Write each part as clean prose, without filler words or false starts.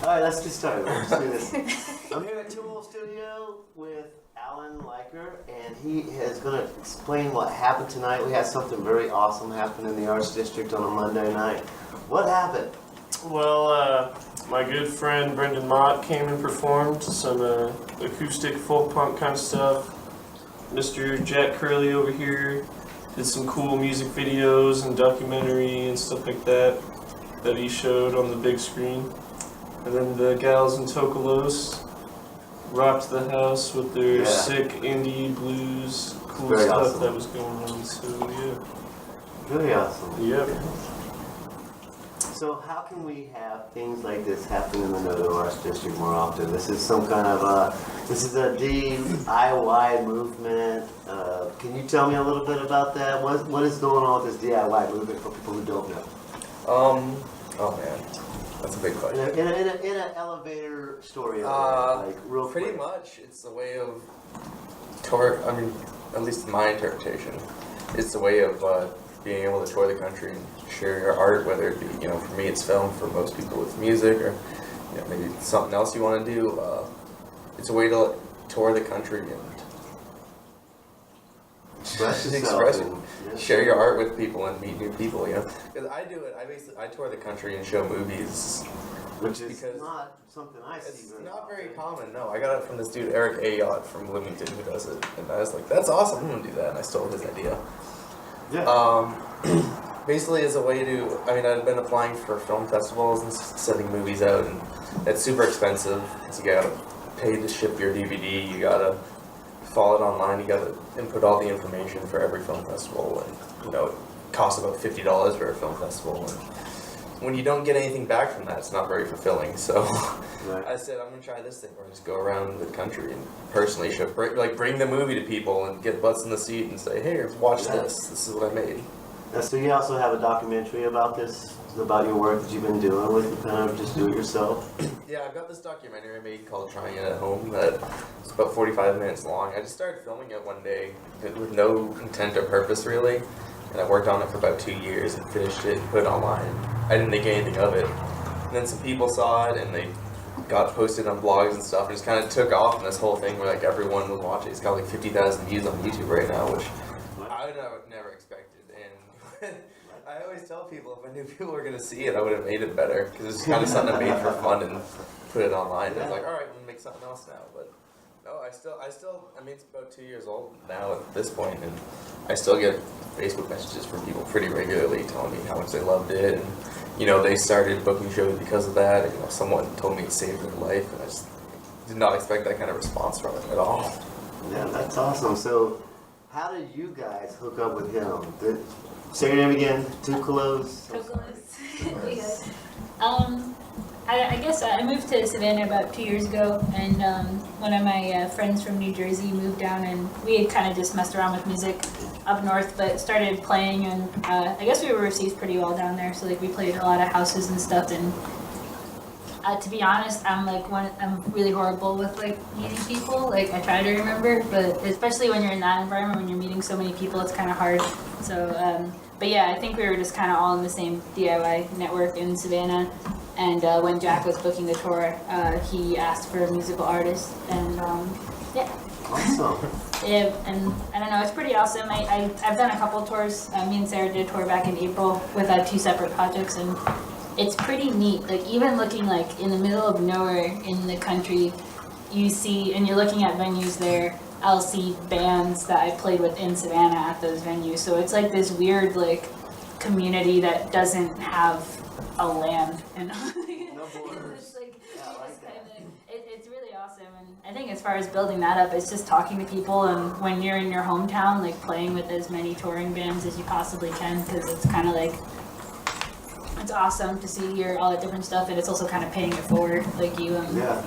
Let's get started. Let's do this. I'm here at Tool Studio with Alan Liker, and he is going to explain what happened tonight. We had something very awesome happen in the Arts District on a Monday night. What happened? Well, my good friend Brendan Mott came and performed some acoustic folk punk kind of stuff. Mr. Jak Kerley over here did some cool music videos and documentary and stuff like that he showed on the big screen. And then the gals in Takalos rocked the house with their sick indie blues, cool very stuff awesome. that was going on. So yeah, Very awesome. yep. So how can we have things like this happen in the Noto Arts District more often? This is some kind of this is a DIY movement. Can you tell me a little bit about that? What is going on with this DIY movement for people who don't know? Oh man. That's a big question. In an elevator story, like real pretty quick. much, it's a way of tour. I mean, at least in my interpretation, it's a way of being able to tour the country and share your art. Whether it be, for me, it's film. For most people, it's music, or maybe something else you want to do. It's a way to tour the country and Express express yourself. it. Share your art with people and meet new people. Because I do it. I tour the country and show movies. Which is because not something I see It's very not often. very common, no. I got it from this dude, Eric Ayotte from Bloomington, who does it. And I was like, that's awesome, I'm gonna do that. And I stole his idea. Yeah. Basically, as a way to, I've been applying for film festivals and sending movies out, and it's super expensive. Because you gotta pay to ship your DVD, you gotta follow it online, you gotta input all the information for every film festival. And, it costs about $50 for a film festival. And when you don't get anything back from that, it's not very fulfilling. So Right. I said, I'm going to try this thing where I just go around the country and personally bring the movie to people and get butts in the seat and say, hey, watch this. This is what I made. So you also have a documentary about this, about your work that you've been doing with kind of just do it yourself. Yeah, I've got this documentary I made called Trying It at Home it's about 45 minutes long. I just started filming it one day with no intent or purpose really, and I worked on it for about 2 years and finished it and put it online. I didn't think anything of it. And then some people saw it and they got posted on blogs and stuff, and just kind of took off in this whole thing where like everyone was watching. It's got like 50,000 views on YouTube right now, which I would have never expected. And I always tell people if I knew people were gonna see it, I would have made it better because it's kind of something I made for fun and put it online. And I was like, all right, we'll make something else now. But no, I still. I mean, it's about 2 years old now at this point, and I still get Facebook messages from people pretty regularly telling me how much they loved it. And, you know, they started booking shows because of that. And, you know, someone told me it saved their life, and I just did not expect that kind of response from it at all. Yeah, that's awesome. So, how did you guys hook up with him? Say your name again. Takalos. Takalos. Yeah. I guess I moved to Savannah about 2 years ago, and one of my friends from New Jersey moved down, and we had kind of just messed around with music up north, but started playing, and I guess we were received pretty well down there. So like we played a lot of houses and stuff, and to be honest, I'm really horrible with like meeting people. Like I try to remember, but especially when you're in that environment, when you're meeting so many people, it's kind of hard. So, but yeah, I think we were just kind of all in the same DIY network in Savannah. And when Jack was booking the tour, he asked for a musical artist, and yeah. Awesome. Yeah, and I don't know, it's pretty awesome. I've done a couple tours. Me and Sarah did a tour back in April with 2 separate projects, and it's pretty neat. Like even looking like in the middle of nowhere in the country, you see, and you're looking at venues there, I'll see bands that I played with in Savannah at those venues. So it's like this weird like community that doesn't have a land, and No borders. it's like, Yeah, I like that. it's really awesome. And I think as far as building that up, it's just talking to people, and when you're in your hometown, like playing with as many touring bands as you possibly can, because it's kind of like, it's awesome to see here all that different stuff, and it's also kind of paying it forward, like you, Yeah.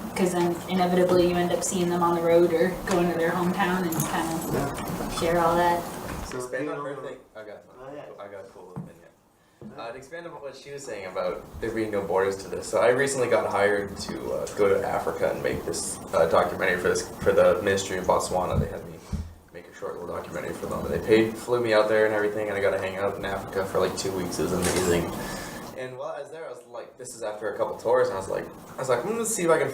because then inevitably you end up seeing them on the road or going to their hometown and kind of Yeah. share all that. So Expand on her you know, thing. I got a cool little vignette. To expand on what she was saying about there being no borders to this, so I recently got hired to go to Africa and make this documentary for the Ministry of Botswana. They had me make a short little documentary for them. They flew me out there and everything, and I got to hang out in Africa for like 2 weeks. It was amazing. And while I was there, I was like, this is after a couple tours, and I was like, I'm gonna see if I can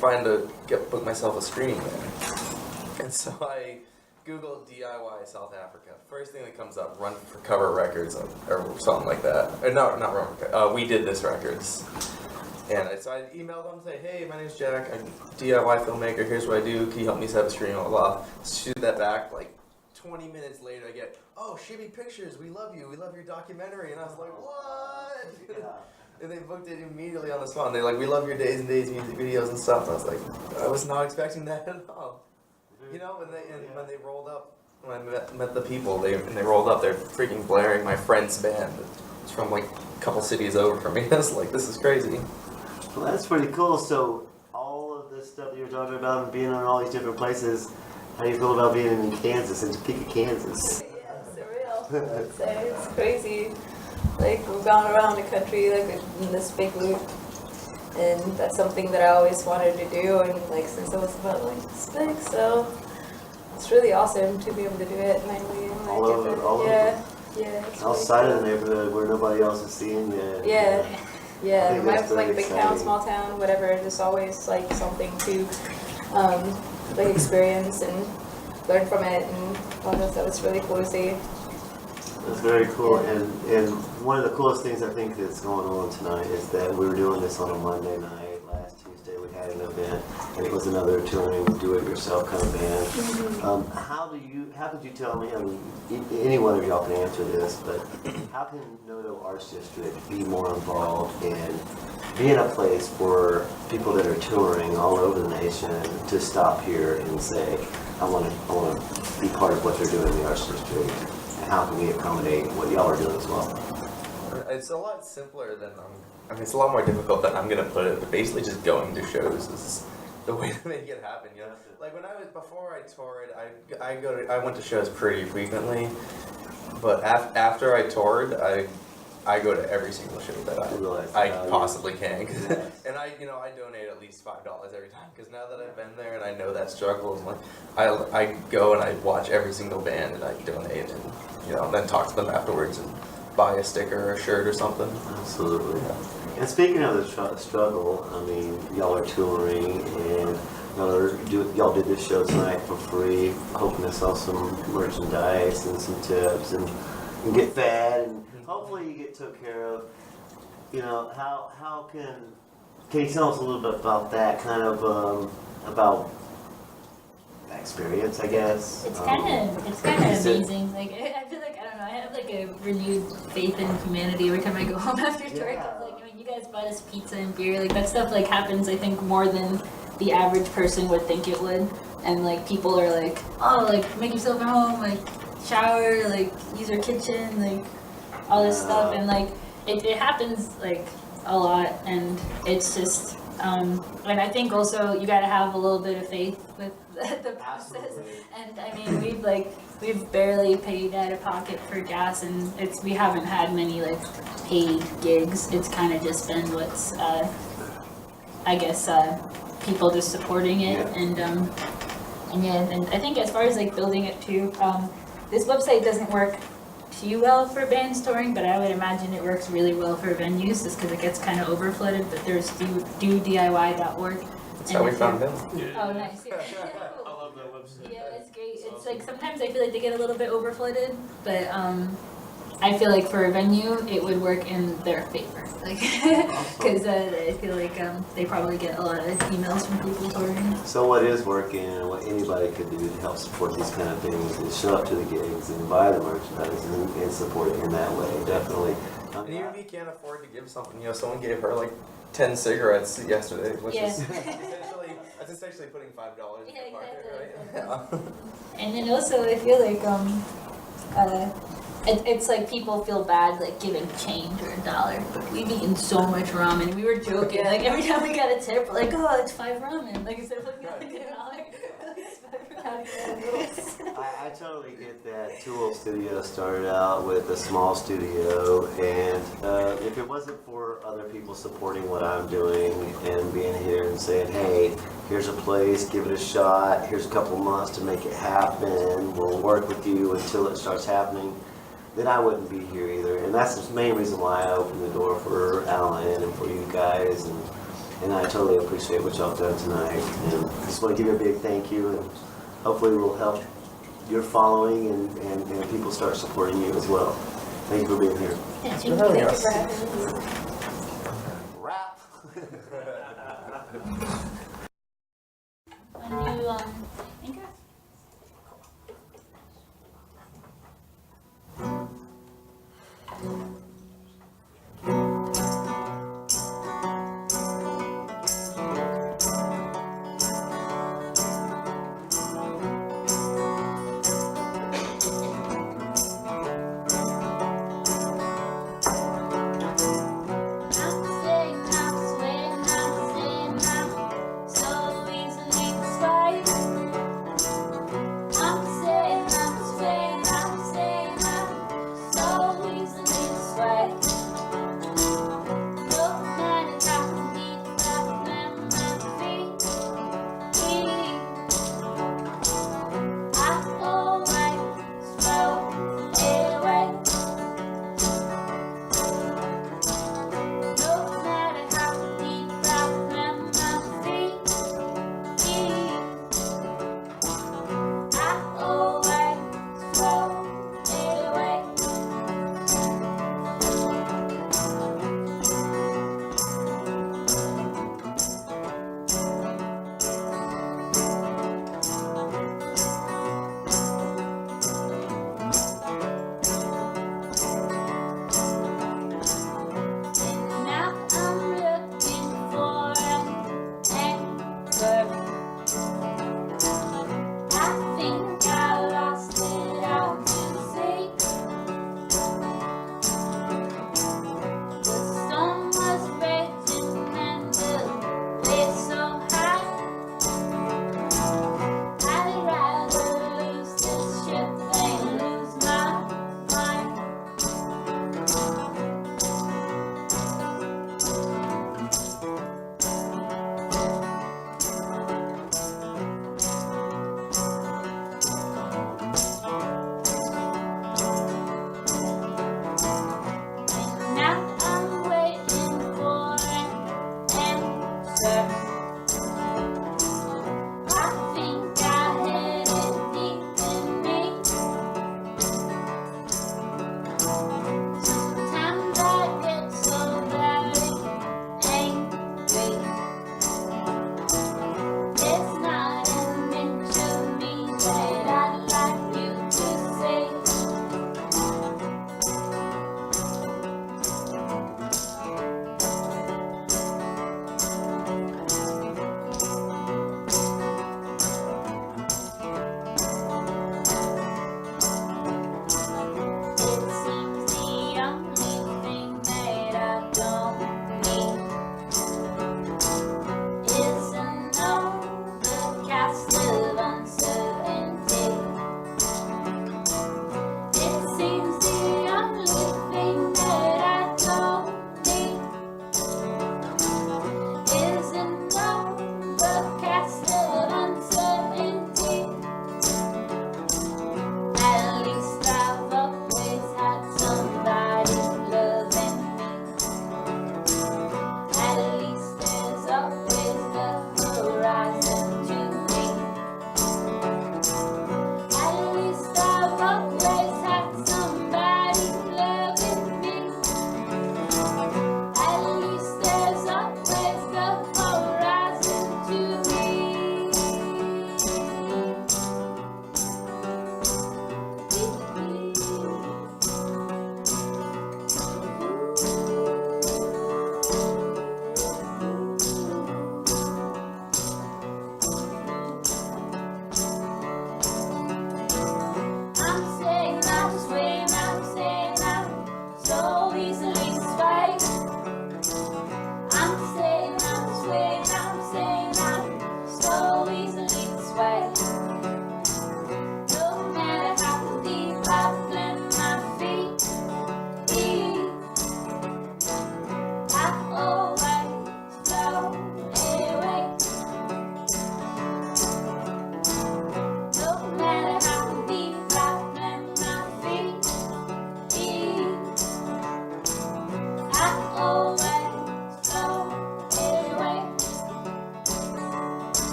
book myself a screening there. And so I Googled DIY South Africa. First thing that comes up, Run for Cover Records or something like that. Or not Run for Cover. We Did This Records. And so I emailed them and say, hey, my name's Jack. I'm DIY filmmaker. Here's what I do. Can you help me set up a screen? Blah, blah. Shoot that back. Like 20 minutes later, I get, oh, Shibby Pictures. We love you. We love your documentary. And I was like, what? Yeah. And they booked it immediately on the spot. And they're like, we love your Days and Days music videos and stuff. And I was like, I was not expecting that at all. You know, when they rolled up, when I met the people, they rolled up, they're freaking blaring my friend's band. It's from like a couple cities over from me. I was like, this is crazy. Well, that's pretty cool. So, all of this stuff that you're talking about and being in all these different places, how do you feel about being in Kansas, in Topeka, Kansas? Yeah, it's surreal. I would say it's crazy. Like we've gone around the country like in this big loop, and that's something that I always wanted to do, and like since I was about like this big, so it's really awesome to be able to do it mainly. And, like, All over, yeah. It's Outside really of the neighborhood where nobody else is seeing you. Yeah. I Yeah, think no that's matter like very big town, exciting. small town, whatever, there's always like something to like experience and learn from it, and all that stuff. It's really cool to see. That's very cool, Yeah. and one of the coolest things I think that's going on tonight is that we were doing this on a Monday night. Last Tuesday we had an event, and it was another touring do-it-yourself kind of band. How could you tell me? I mean, any one of y'all can answer this, but how can Noto Arts District be more involved in being a place for people that are touring all over the nation to stop here and say, I want to be part of what they're doing in the Arts District? How can we accommodate what y'all are doing as well? It's a lot simpler than I mean, it's a lot more difficult than I'm gonna put it. But basically, just going to shows is the way to make it happen. You know, like before I toured, I went to shows pretty frequently. But after I toured, I go to every single show that I possibly can. And I donate at least $5 every time, because now that I've been there and I know that struggle, like I go and I watch every single band and I donate, and then talk to them afterwards and buy a sticker or a shirt or something. Absolutely. And speaking of the struggle, I mean, y'all are touring and y'all did this show tonight for free, hoping to sell some merchandise and some tips and get fed and hopefully you get took care of. You know, how can you tell us a little bit about that kind of about that experience, I guess? It's kind of is it- amazing. Like I feel like I don't know. I have like a renewed faith in humanity every time I go home after church. Yeah. I'm like, I mean, you guys bought us pizza and beer. Like that stuff like happens. I think more than the average person would think it would. And like people are like, oh, like make yourself at home, like shower, like use your kitchen, like all this stuff. And like it happens like a lot. And it's just. And I think also you got to have a little bit of faith with the process. Absolutely. And I mean, we've barely paid out of pocket for gas, and we haven't had many like paid gigs. It's kind of just been what's I guess people just supporting it, Yeah. and yeah, and I think as far as like building it too, this website doesn't work too well for bands touring, but I would imagine it works really well for venues just because it gets kind of overflooded. But there's DoDIY.org. That's how we found him. Yeah. Oh, nice. Yeah. I love that website. Yeah, it's great. It's It's awesome. like sometimes I feel like they get a little bit overflooded, but I feel like for a venue it would work in their favor. Like, because I feel like they probably get a lot of emails from people touring. So what is working and what anybody could do to help support these kind of things is show up to the gigs and buy the merchandise and support it in that way, definitely. And even if you can't afford to give something, you know, someone gave her like 10 cigarettes yesterday, which Yeah. is that's essentially putting $5 in Yeah, your pocket, exactly. right? And then also I feel like it's like people feel bad like giving change or $1, but we've eaten so much ramen. We were joking like every time we got a tip, we're like, oh, it's 5 ramen. Like instead of looking at like $1, it's 5 ramen. I totally get that. Tool Studio started out with a small studio, and if it wasn't for other people supporting what I'm doing and being here and saying, hey, here's a place, give it a shot, here's a couple months to make it happen, we'll work with you until it starts happening, then I wouldn't be here either. And that's the main reason why I opened the door for Alan and for you guys, and I totally appreciate what y'all done tonight. And I just want to give you a big thank you, and hopefully we'll help your following and people start supporting you as well. Thank you for being here. Yeah, Thank you for having us. Wrap. When you anchor?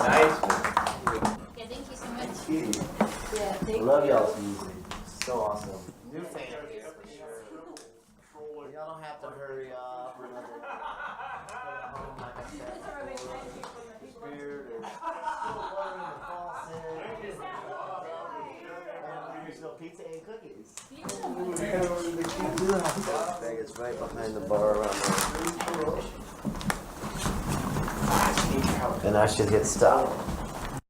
Nice. Yeah, thank you so much. Thank you. Yeah, I thank love you. y'all's music. So awesome. New families for sure. Y'all don't have to hurry off or nothing. Go home, like I said before. Beard or water in the faucet. There's no pizza and cookies. Bag is right behind the bar around there. And I should hit stop.